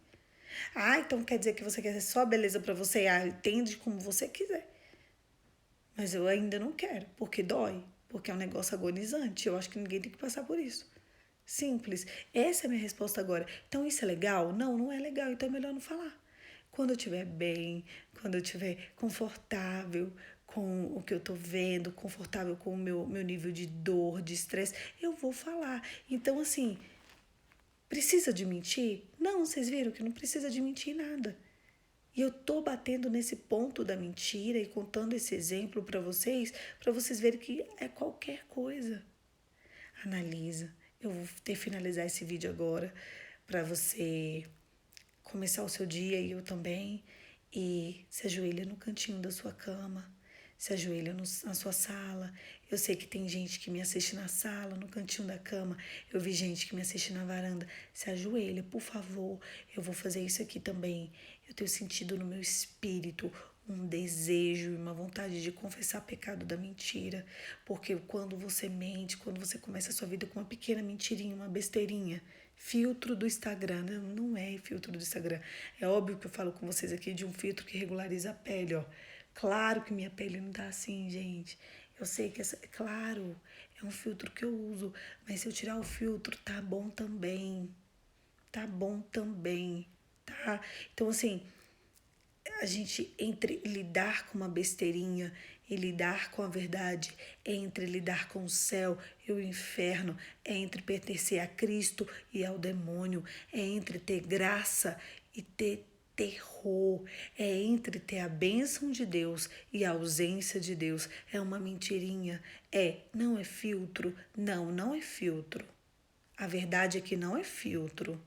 Ah, então quer dizer que você quer só beleza pra você? Ah, entende como você quiser. Mas eu ainda não quero, porque dói, porque é um negócio agonizante. Eu acho que ninguém tem que passar por isso. Simples. Essa é a minha resposta agora. Então isso é legal? Não é legal, então é melhor não falar. Quando eu estiver bem, quando eu estiver confortável com o que eu tô vendo, confortável com o meu nível de dor, de estresse, eu vou falar. Então, assim, precisa de mentir? Não, vocês viram que não precisa de mentir nada. E eu tô batendo nesse ponto da mentira e contando esse exemplo para vocês verem que é qualquer coisa. Analisa. Eu vou ter que finalizar esse vídeo agora para você começar o seu dia e eu também. E se ajoelha no cantinho da sua cama, se ajoelha na sua sala. Eu sei que tem gente que me assiste na sala, no cantinho da cama. Eu vi gente que me assiste na varanda. Se ajoelha, por favor. Eu vou fazer isso aqui também. Eu tenho sentido no meu espírito um desejo e uma vontade de confessar pecado da mentira. Porque quando você mente, quando você começa a sua vida com uma pequena mentirinha, uma besteirinha, filtro do Instagram, não é filtro do Instagram. É óbvio que eu falo com vocês aqui de um filtro que regulariza a pele, ó. Claro que minha pele não tá assim, gente. Eu sei que é claro, é um filtro que eu uso, mas se eu tirar o filtro, tá bom também. Tá bom também, tá? Então, assim, a gente, entre lidar com uma besteirinha e lidar com a verdade, é entre lidar com o céu e o inferno, é entre pertencer a Cristo e ao demônio, é entre ter graça e ter terror, é entre ter a bênção de Deus e a ausência de Deus. É uma mentirinha, não é filtro, não é filtro. A verdade é que não é filtro.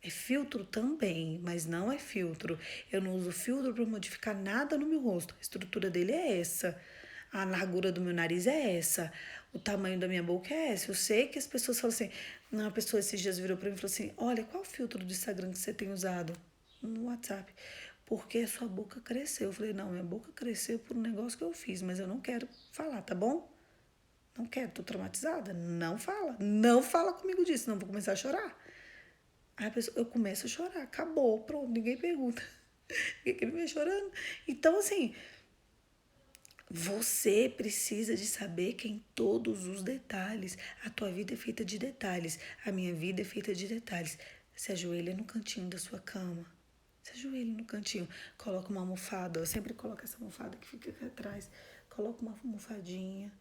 É filtro também, mas não é filtro. Eu não uso filtro para modificar nada no meu rosto. A estrutura dele é essa. A largura do meu nariz é essa. O tamanho da minha boca é esse. Eu sei que as pessoas falam assim. Uma pessoa esses dias virou para mim e falou assim: Olha, qual filtro do Instagram que você tem usado? No WhatsApp. Porque a sua boca cresceu. Eu falei: Não, minha boca cresceu por um negócio que eu fiz, mas eu não quero falar, tá bom? Não quero, tô traumatizada. Não fala. Não fala comigo disso, senão eu vou começar a chorar. Aí a pessoa, eu começo a chorar, acabou, pronto, ninguém pergunta. Fica ele meio chorando. Então, assim, você precisa de saber que em todos os detalhes, a tua vida é feita de detalhes, a minha vida é feita de detalhes. Se ajoelha no cantinho da sua cama. Se ajoelha no cantinho, coloca uma almofada. Eu sempre coloco essa almofada que fica aqui atrás. Coloca uma almofadinha,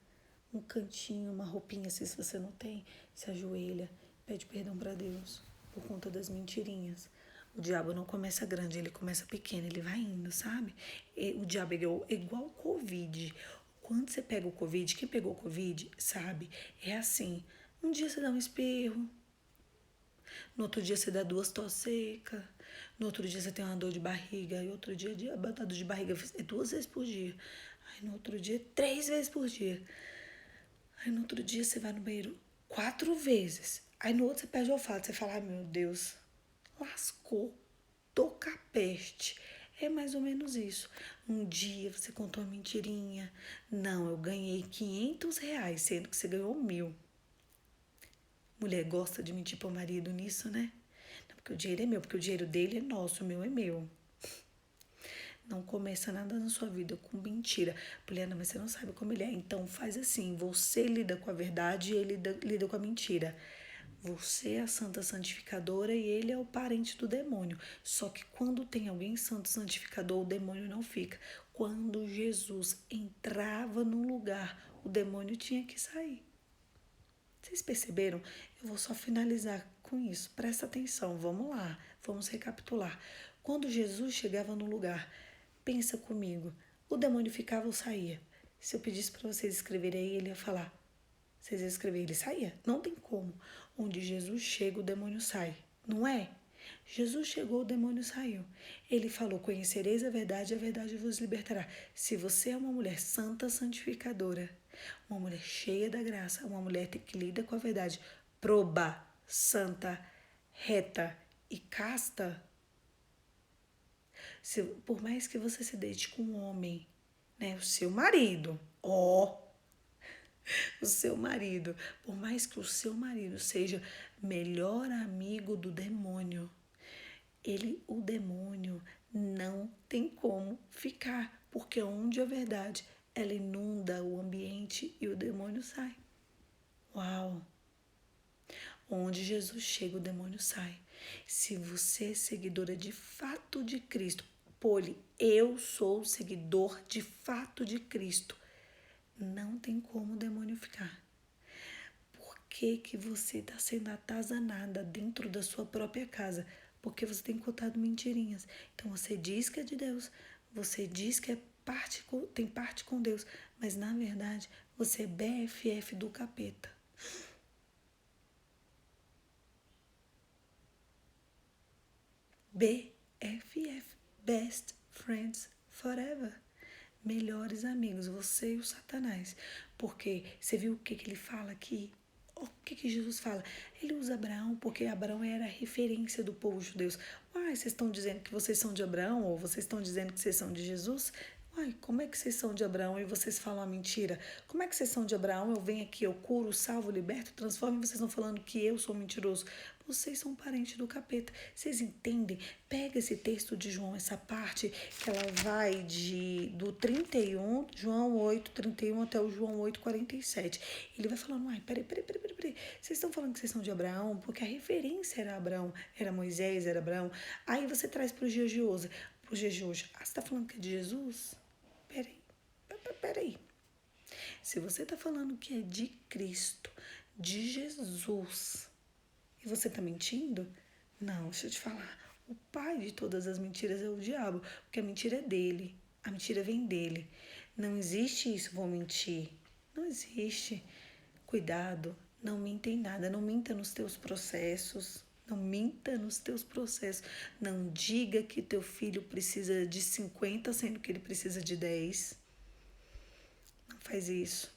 um cantinho, uma roupinha, se você não tem. Se ajoelha, pede perdão para Deus por conta das mentirinhas. O diabo não começa grande, ele começa pequeno, ele vai indo, sabe? E o diabo é igual o Covid. Quando você pega o Covid, quem pegou o Covid sabe, é assim. Um dia você dá um espirro, no outro dia você dá 2 tosse seca, no outro dia você tem uma dor de barriga, e outro dia a dor de barriga é 2 vezes por dia. Aí no outro dia, 3 vezes por dia. Aí no outro dia você vai no banheiro 4 vezes. Aí no outro você perde o olfato, você fala, ai meu Deus, lascou, tô com a peste. É mais ou menos isso. Um dia você contou uma mentirinha. Não, eu ganhei R$ 500, sendo que você ganhou 1.000. Mulher gosta de mentir pro marido nisso, né? Não, porque o dinheiro é meu, porque o dinheiro dele é nosso, o meu é meu. Não começa nada na sua vida com mentira. Poliana, mas você não sabe como ele é. Então faz assim, você lida com a verdade e ele lida com a mentira. Você é a santa santificadora e ele é o parente do demônio. Só que quando tem alguém santo santificador, o demônio não fica. Quando Jesus entrava num lugar, o demônio tinha que sair. Vocês perceberam? Eu vou só finalizar com isso. Presta atenção, vamos lá, vamos recapitular. Quando Jesus chegava no lugar, pensa comigo, o demônio ficava ou saía? Se eu pedisse para vocês escreverem aí, ele ia falar. Vocês iam escrever, ele saía? Não tem como. Onde Jesus chega, o demônio sai. Não é? Jesus chegou, o demônio saiu. Ele falou, conhecereis a verdade vos libertará. Se você é uma mulher santa, santificadora, uma mulher cheia da graça, uma mulher que lida com a verdade, proba, santa, reta e casta, por mais que você se deite com um homem, né, o seu marido, o seu marido, por mais que o seu marido seja melhor amigo do demônio, o demônio não tem como ficar, porque onde a verdade, ela inunda o ambiente e o demônio sai. Uau! Onde Jesus chega, o demônio sai. Se você é seguidora de fato de Cristo, Poli, eu sou seguidor de fato de Cristo. Não tem como o demônio ficar. Por que você está sendo atazanada dentro da sua própria casa? Porque você tem contado mentirinhas. Então você diz que é de Deus, você diz que tem parte com Deus, mas na verdade você é BFF do capeta. BFF, Best Friends Forever. Melhores amigos, você e o Satanás. Porque você viu o que ele fala aqui? O que Jesus fala? Ele usa Abraão porque Abraão era a referência do povo judeu. Uai, vocês estão dizendo que vocês são de Abraão ou vocês estão dizendo que vocês são de Jesus? Uai, como é que vocês são de Abraão e vocês falam a mentira? Como é que vocês são de Abraão? Eu venho aqui, eu curo, salvo, liberto, transformo e vocês estão falando que eu sou mentiroso. Vocês são parentes do capeta. Vocês entendem? Pega esse texto de João, essa parte que ela vai do 31, João 8, 31 até o João 8, 47. Ele vai falando, ai, peraí. Vocês estão falando que vocês são de Abraão, porque a referência era Abraão, era Moisés, era Abraão. Aí você traz para os dias de hoje. Para os dias de hoje. Ah, você está falando que é de Jesus? Peraí. Se você está falando que é de Cristo, de Jesus, e você está mentindo? Não, deixa eu te falar. O pai de todas as mentiras é o diabo, porque a mentira é dele. A mentira vem dele. Não existe isso, vou mentir. Não existe. Cuidado, não minta em nada. Não minta nos teus processos. Não minta nos teus processos. Não diga que teu filho precisa de 50, sendo que ele precisa de 10. Não faz isso.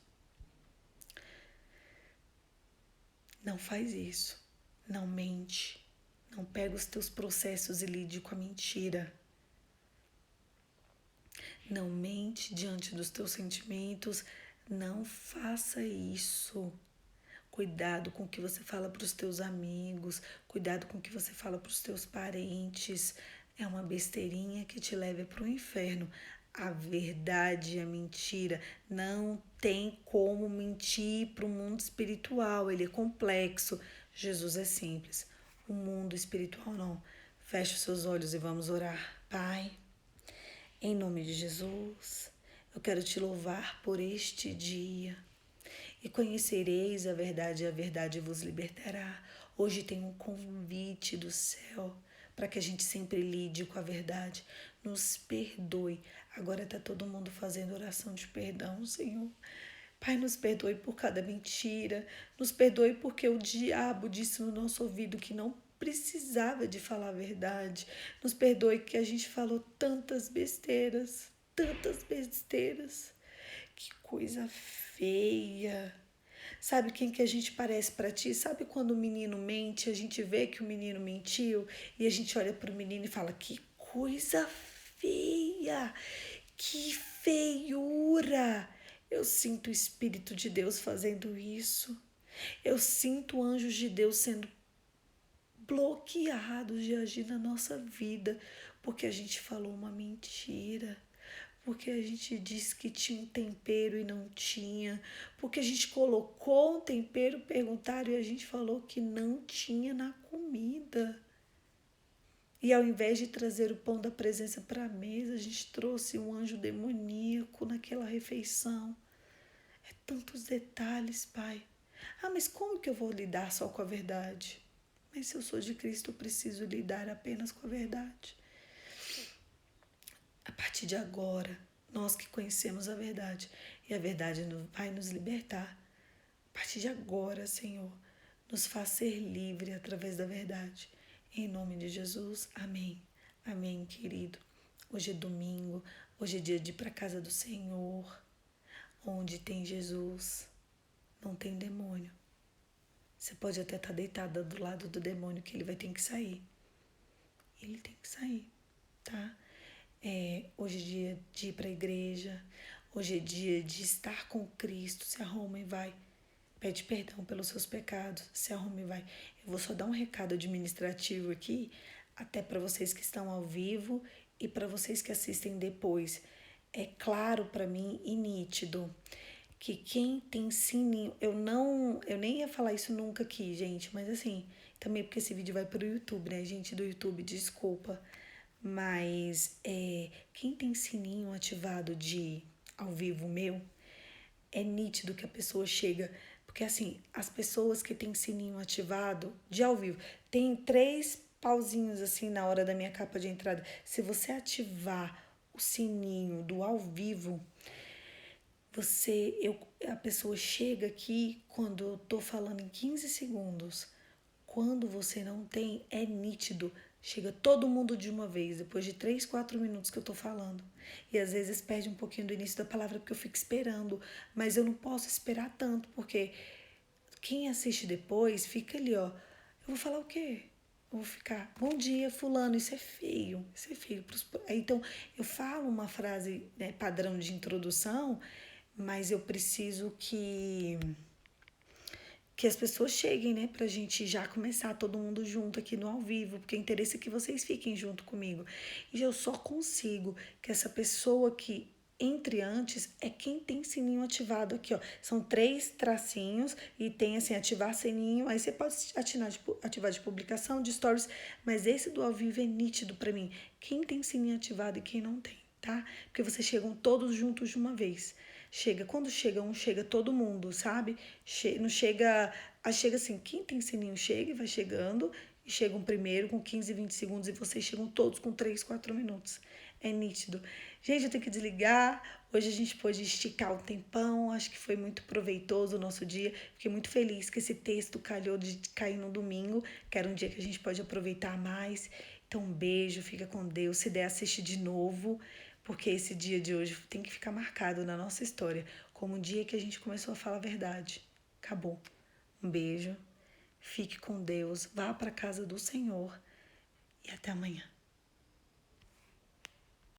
Não faz isso. Não mente. Não pega os teus processos e lide com a mentira. Não mente diante dos teus sentimentos. Não faça isso. Cuidado com o que você fala para os teus amigos. Cuidado com o que você fala para os teus parentes. é uma besteirinha que te leva para o inferno. A verdade e a mentira não tem como mentir para o mundo espiritual, ele é complexo. Jesus é simples, o mundo espiritual não. Feche os seus olhos e vamos orar. Pai, em nome de Jesus, eu quero te louvar por este dia. E conhecereis a verdade vos libertará. Hoje tem um convite do céu para que a gente sempre lide com a verdade. Nos perdoe. Agora está todo mundo fazendo oração de perdão, Senhor. Pai, nos perdoe por cada mentira. Nos perdoe porque o diabo disse no nosso ouvido que não precisava de falar a verdade. Nos perdoe que a gente falou tantas besteiras, tantas besteiras. Que coisa feia. Sabe quem que a gente parece para ti? Sabe quando o menino mente, a gente vê que o menino mentiu e a gente olha pro menino e fala: "Que coisa feia! Que feiura!" Eu sinto o Espírito de Deus fazendo isso. Eu sinto anjos de Deus sendo bloqueados de agir na nossa vida porque a gente falou uma mentira. Porque a gente disse que tinha um tempero e não tinha. Porque a gente colocou um tempero, perguntaram e a gente falou que não tinha na comida. E ao invés de trazer o pão da presença para a mesa, a gente trouxe um anjo demoníaco naquela refeição. É tantos detalhes, Pai. Ah, mas como que eu vou lidar só com a verdade? Mas se eu sou de Cristo, eu preciso lidar apenas com a verdade. A partir de agora, nós que conhecemos a verdade, e a verdade vai nos libertar. A partir de agora, Senhor, nos faz ser livre através da verdade. Em nome de Jesus, amém. Amém, querido. Hoje é domingo, hoje é dia de ir para a casa do Senhor. Onde tem Jesus, não tem demônio. Você pode até estar deitada do lado do demônio, que ele vai ter que sair. Ele tem que sair, tá? Hoje é dia de ir para a igreja, hoje é dia de estar com Cristo. Se arruma e vai. Pede perdão pelos seus pecados, se arruma e vai. Eu vou só dar um recado administrativo aqui, até para vocês que estão ao vivo e para vocês que assistem depois. É claro para mim e nítido que quem tem sininho, eu nem ia falar isso nunca aqui, gente, mas assim, também porque esse vídeo vai para o YouTube, né, gente do YouTube, desculpa. Mas quem tem sininho ativado de ao vivo meu, é nítido que a pessoa chega. Porque assim, as pessoas que têm sininho ativado de ao vivo, tem 3 pauzinhos assim na hora da minha capa de entrada. Se você ativar o sininho do ao vivo, a pessoa chega aqui quando eu tô falando em 15 segundos. Quando você não tem, é nítido. Chega todo mundo de uma vez, depois de 3, 4 minutos que eu tô falando. E às vezes perde um pouquinho do início da palavra porque eu fico esperando. Mas eu não posso esperar tanto, porque quem assiste depois fica ali, ó. Eu vou falar o quê? Eu vou ficar, bom dia, fulano, isso é feio. Isso é feio. Então, eu falo uma frase, né, padrão de introdução, mas eu preciso que as pessoas cheguem, né, pra gente já começar todo mundo junto aqui no ao vivo, porque o interesse é que vocês fiquem junto comigo. E eu só consigo que essa pessoa que entre antes é quem tem sininho ativado aqui, ó. São 3 tracinhos e tem assim, ativar sininho, aí você pode ativar de publicação, de stories, mas esse do ao vivo é nítido pra mim. Quem tem sininho ativado e quem não tem, tá? Porque vocês chegam todos juntos de uma vez. Quando chega um, chega todo mundo, sabe? Não chega, chega assim, quem tem sininho chega e vai chegando, e chega um primeiro com 15, 20 segundos e vocês chegam todos com 3, 4 minutos. É nítido. Gente, eu tenho que desligar. Hoje a gente pôde esticar o tempão, acho que foi muito proveitoso o nosso dia. Fiquei muito feliz que esse texto calhou de cair no domingo, que era um dia que a gente pode aproveitar mais. Então, um beijo, fica com Deus. Se der, assiste de novo, porque esse dia de hoje tem que ficar marcado na nossa história como um dia que a gente começou a falar a verdade. Acabou. Um beijo, fique com Deus, vá para a casa do Senhor e até amanhã.